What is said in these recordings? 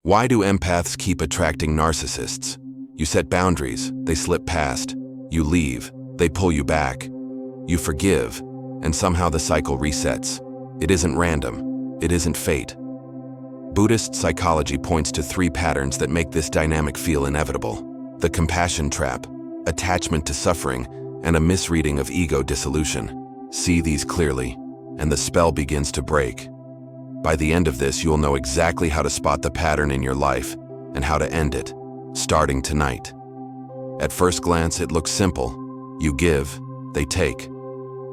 Why do empaths keep attracting narcissists? You set boundaries, they slip past. You leave, they pull you back. You forgive, and somehow the cycle resets. It isn't random. It isn't fate. Buddhist psychology points to 3 patterns that make this dynamic feel inevitable: the compassion trap, attachment to suffering, and a misreading of ego dissolution. See these clearly, and the spell begins to break. By the end of this, you'll know exactly how to spot the pattern in your life and how to end it, starting tonight. At first glance, it looks simple. You give, they take.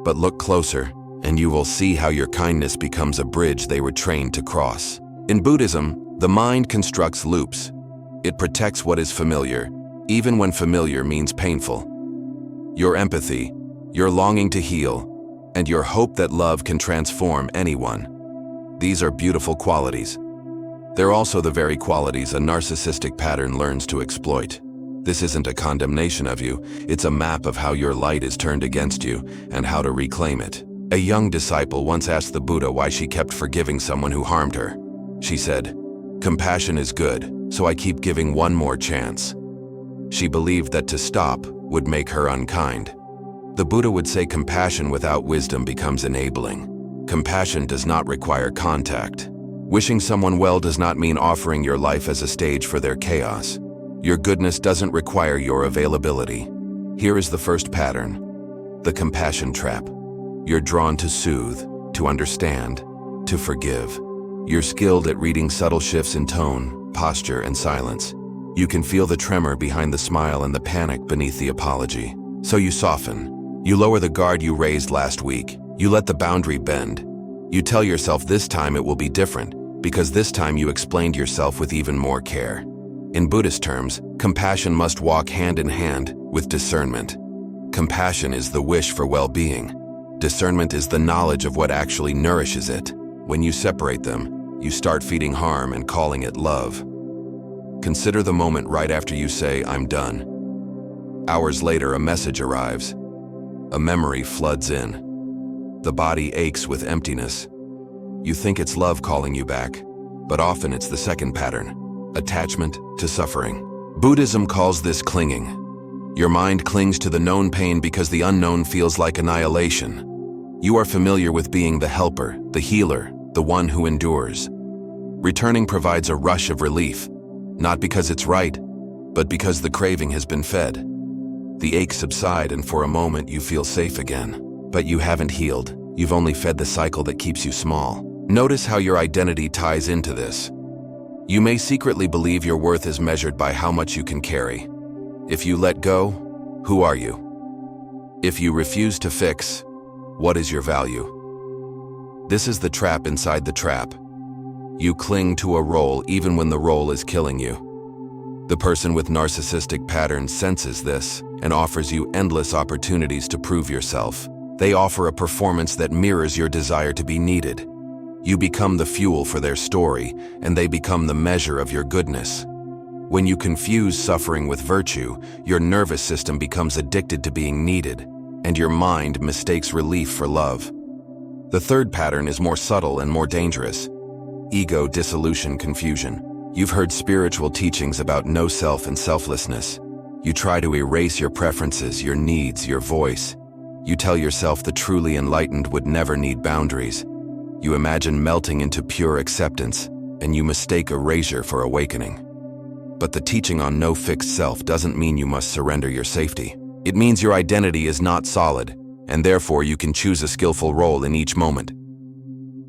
But look closer, and you will see how your kindness becomes a bridge they were trained to cross. In Buddhism, the mind constructs loops. It protects what is familiar, even when familiar means painful. Your empathy, your longing to heal, and your hope that love can transform anyone. These are beautiful qualities. They're also the very qualities a narcissistic pattern learns to exploit. This isn't a condemnation of you, it's a map of how your light is turned against you and how to reclaim it. A young disciple once asked the Buddha why she kept forgiving someone who harmed her. She said, "Compassion is good, so I keep giving one more chance." She believed that to stop would make her unkind. The Buddha would say compassion without wisdom becomes enabling. Compassion does not require contact. Wishing someone well does not mean offering your life as a stage for their chaos. Your goodness doesn't require your availability. Here is the first pattern: the compassion trap. You're drawn to soothe, to understand, to forgive. You're skilled at reading subtle shifts in tone, posture, and silence. You can feel the tremor behind the smile and the panic beneath the apology. So you soften. You lower the guard you raised last week. You let the boundary bend. You tell yourself this time it will be different, because this time you explained yourself with even more care. In Buddhist terms, compassion must walk hand in hand with discernment. Compassion is the wish for well-being. Discernment is the knowledge of what actually nourishes it. When you separate them, you start feeding harm and calling it love. Consider the moment right after you say, "I'm done." Hours later, a message arrives. A memory floods in. The body aches with emptiness. You think it's love calling you back, but often it's the second pattern: attachment to suffering. Buddhism calls this clinging. Your mind clings to the known pain because the unknown feels like annihilation. You are familiar with being the helper, the healer, the one who endures. Returning provides a rush of relief, not because it's right, but because the craving has been fed. The aches subside, and for a moment you feel safe again. But you haven't healed. You've only fed the cycle that keeps you small. Notice how your identity ties into this. You may secretly believe your worth is measured by how much you can carry. If you let go, who are you? If you refuse to fix, what is your value? This is the trap inside the trap. You cling to a role even when the role is killing you. The person with narcissistic patterns senses this and offers you endless opportunities to prove yourself. They offer a performance that mirrors your desire to be needed. You become the fuel for their story, and they become the measure of your goodness. When you confuse suffering with virtue, your nervous system becomes addicted to being needed, and your mind mistakes relief for love. The third pattern is more subtle and more dangerous: ego dissolution confusion. You've heard spiritual teachings about no self and selflessness. You try to erase your preferences, your needs, your voice. You tell yourself the truly enlightened would never need boundaries. You imagine melting into pure acceptance, and you mistake erasure for awakening. But the teaching on no fixed self doesn't mean you must surrender your safety. It means your identity is not solid, and therefore you can choose a skillful role in each moment.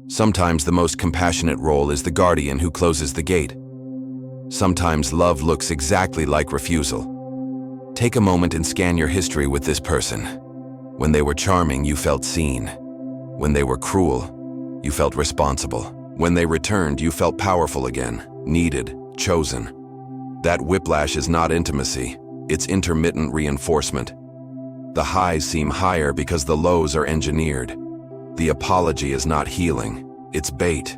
Sometimes the most compassionate role is the guardian who closes the gate. Sometimes love looks exactly like refusal. Take a moment and scan your history with this person. When they were charming, you felt seen. When they were cruel, you felt responsible. When they returned, you felt powerful again, needed, chosen. That whiplash is not intimacy, it's intermittent reinforcement. The highs seem higher because the lows are engineered. The apology is not healing, it's bait.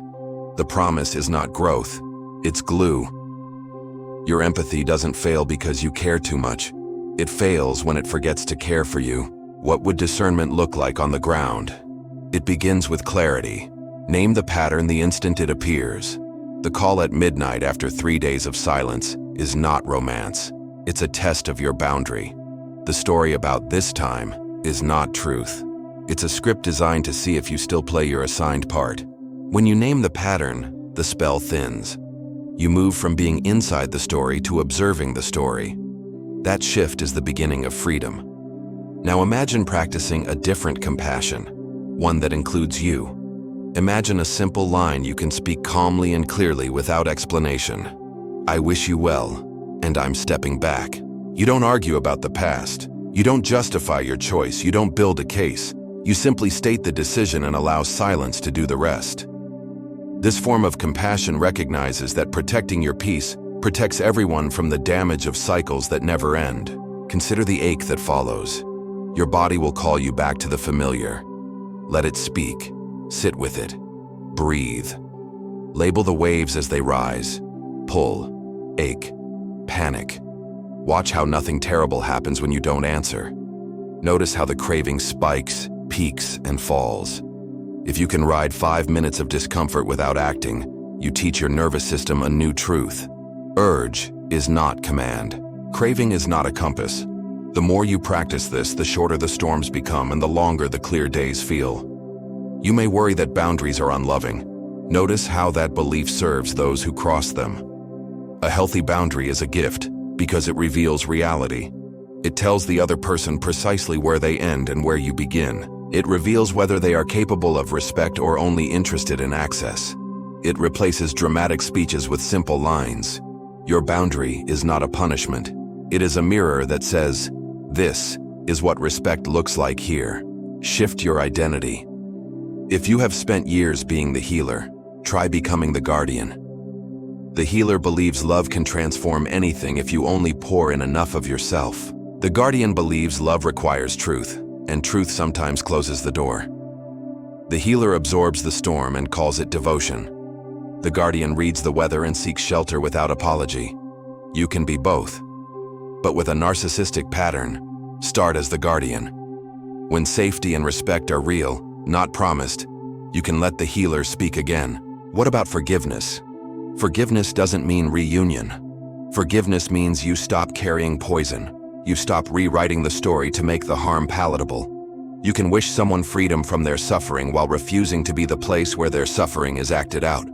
The promise is not growth, it's glue. Your empathy doesn't fail because you care too much. It fails when it forgets to care for you. What would discernment look like on the ground? It begins with clarity. Name the pattern the instant it appears. The call at midnight after 3 days of silence is not romance. It's a test of your boundary. The story about this time is not truth. It's a script designed to see if you still play your assigned part. When you name the pattern, the spell thins. You move from being inside the story to observing the story. That shift is the beginning of freedom. Now imagine practicing a different compassion, one that includes you. Imagine a simple line you can speak calmly and clearly without explanation. I wish you well, and I'm stepping back. You don't argue about the past. You don't justify your choice. You don't build a case. You simply state the decision and allow silence to do the rest. This form of compassion recognizes that protecting your peace protects everyone from the damage of cycles that never end. Consider the ache that follows. Your body will call you back to the familiar. Let it speak. Sit with it. Breathe. Label the waves as they rise. Pull. Ache. Panic. Watch how nothing terrible happens when you don't answer. Notice how the craving spikes, peaks, and falls. If you can ride 5 minutes of discomfort without acting, you teach your nervous system a new truth. Urge is not command. Craving is not a compass. The more you practice this, the shorter the storms become and the longer the clear days feel. You may worry that boundaries are unloving. Notice how that belief serves those who cross them. A healthy boundary is a gift because it reveals reality. It tells the other person precisely where they end and where you begin. It reveals whether they are capable of respect or only interested in access. It replaces dramatic speeches with simple lines. Your boundary is not a punishment. It is a mirror that says, "This is what respect looks like here." Shift your identity. If you have spent years being the healer, try becoming the guardian. The healer believes love can transform anything if you only pour in enough of yourself. The guardian believes love requires truth, and truth sometimes closes the door. The healer absorbs the storm and calls it devotion. The guardian reads the weather and seeks shelter without apology. You can be both. But with a narcissistic pattern, start as the guardian. When safety and respect are real, not promised, you can let the healer speak again. What about forgiveness? Forgiveness doesn't mean reunion. Forgiveness means you stop carrying poison. You stop rewriting the story to make the harm palatable. You can wish someone freedom from their suffering while refusing to be the place where their suffering is acted out.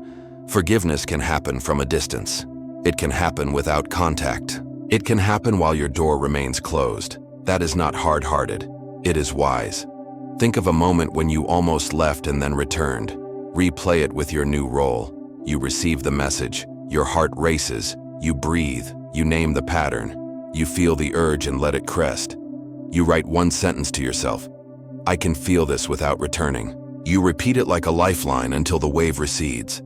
Forgiveness can happen from a distance. It can happen without contact. It can happen while your door remains closed. That is not hard-hearted. It is wise. Think of a moment when you almost left and then returned. Replay it with your new role. You receive the message. Your heart races. You breathe. You name the pattern. You feel the urge and let it crest. You write one sentence to yourself. I can feel this without returning. You repeat it like a lifeline until the wave recedes.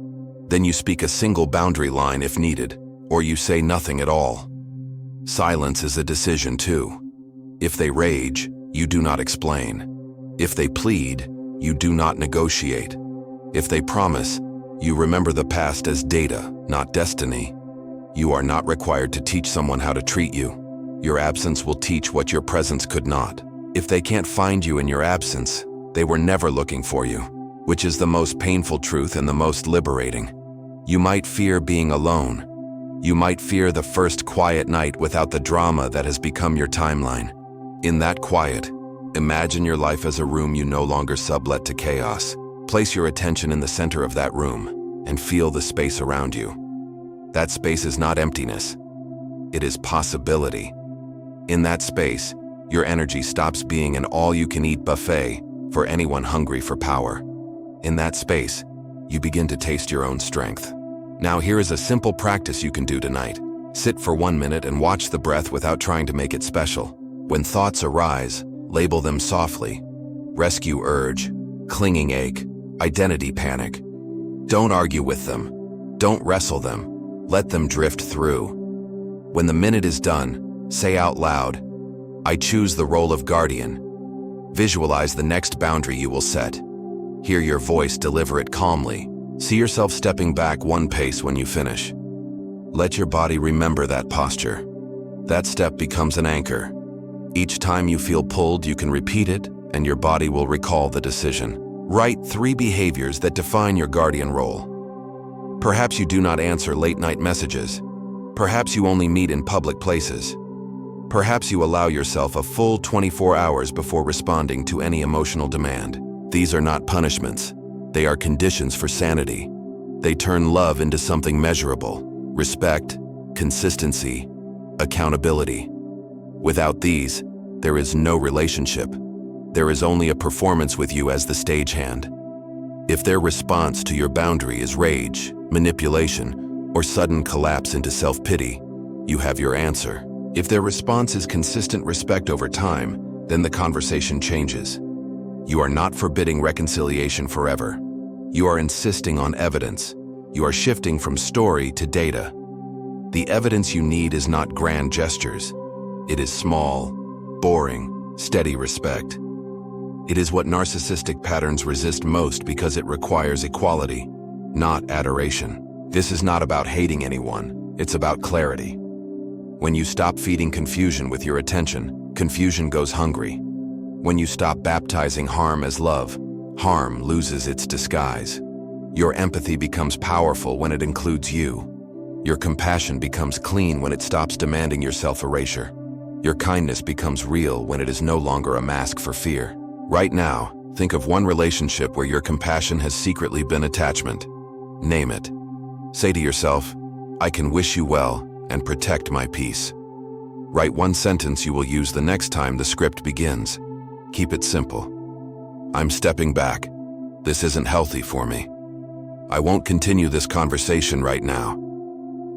Then you speak a single boundary line if needed, or you say nothing at all. Silence is a decision too. If they rage, you do not explain. If they plead, you do not negotiate. If they promise, you remember the past as data, not destiny. You are not required to teach someone how to treat you. Your absence will teach what your presence could not. If they can't find you in your absence, they were never looking for you, which is the most painful truth and the most liberating. You might fear being alone. You might fear the first quiet night without the drama that has become your timeline. In that quiet, imagine your life as a room you no longer sublet to chaos. Place your attention in the center of that room and feel the space around you. That space is not emptiness. It is possibility. In that space, your energy stops being an all-you-can-eat buffet for anyone hungry for power. In that space, you begin to taste your own strength. Now here is a simple practice you can do tonight. Sit for 1 minute and watch the breath without trying to make it special. When thoughts arise, label them softly. Rescue urge, clinging ache, identity panic. Don't argue with them. Don't wrestle them. Let them drift through. When the minute is done, say out loud, I choose the role of guardian. Visualize the next boundary you will set. Hear your voice deliver it calmly. See yourself stepping back 1 pace when you finish. Let your body remember that posture. That step becomes an anchor. Each time you feel pulled, you can repeat it, and your body will recall the decision. Write 3 behaviors that define your guardian role. Perhaps you do not answer late-night messages. Perhaps you only meet in public places. Perhaps you allow yourself a full 24 hours before responding to any emotional demand. These are not punishments. They are conditions for sanity. They turn love into something measurable: respect, consistency, accountability. Without these, there is no relationship. There is only a performance with you as the stagehand. If their response to your boundary is rage, manipulation, or sudden collapse into self-pity, you have your answer. If their response is consistent respect over time, then the conversation changes. You are not forbidding reconciliation forever. You are insisting on evidence. You are shifting from story to data. The evidence you need is not grand gestures. It is small, boring, steady respect. It is what narcissistic patterns resist most because it requires equality, not adoration. This is not about hating anyone, it's about clarity. When you stop feeding confusion with your attention, confusion goes hungry. When you stop baptizing harm as love, harm loses its disguise. Your empathy becomes powerful when it includes you. Your compassion becomes clean when it stops demanding your self-erasure. Your kindness becomes real when it is no longer a mask for fear. Right now, think of one relationship where your compassion has secretly been attachment. Name it. Say to yourself, "I can wish you well and protect my peace." Write one sentence you will use the next time the script begins. Keep it simple. "I'm stepping back. This isn't healthy for me. I won't continue this conversation right now."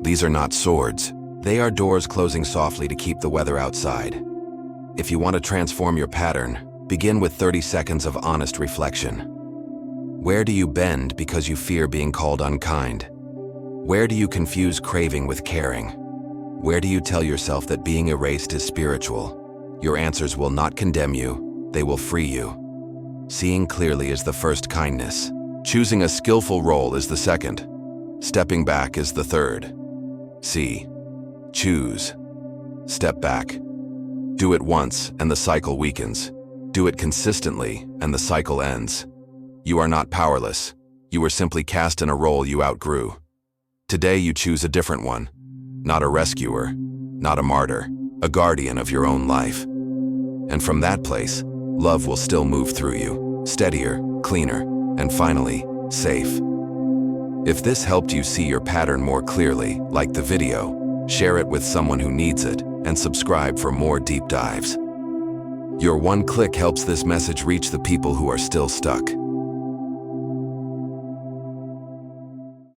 These are not swords. They are doors closing softly to keep the weather outside. If you want to transform your pattern, begin with 30 seconds of honest reflection. Where do you bend because you fear being called unkind? Where do you confuse craving with caring? Where do you tell yourself that being erased is spiritual? Your answers will not condemn you, they will free you. Seeing clearly is the first kindness. Choosing a skillful role is the second. Stepping back is the third. See. Choose. Step back. Do it once and the cycle weakens. Do it consistently and the cycle ends. You are not powerless. You were simply cast in a role you outgrew. Today you choose a different one. Not a rescuer, not a martyr, a guardian of your own life. And from that place, love will still move through you, steadier, cleaner, and finally, safe. If this helped you see your pattern more clearly, like the video, share it with someone who needs it, and subscribe for more deep dives. Your one click helps this message reach the people who are still stuck.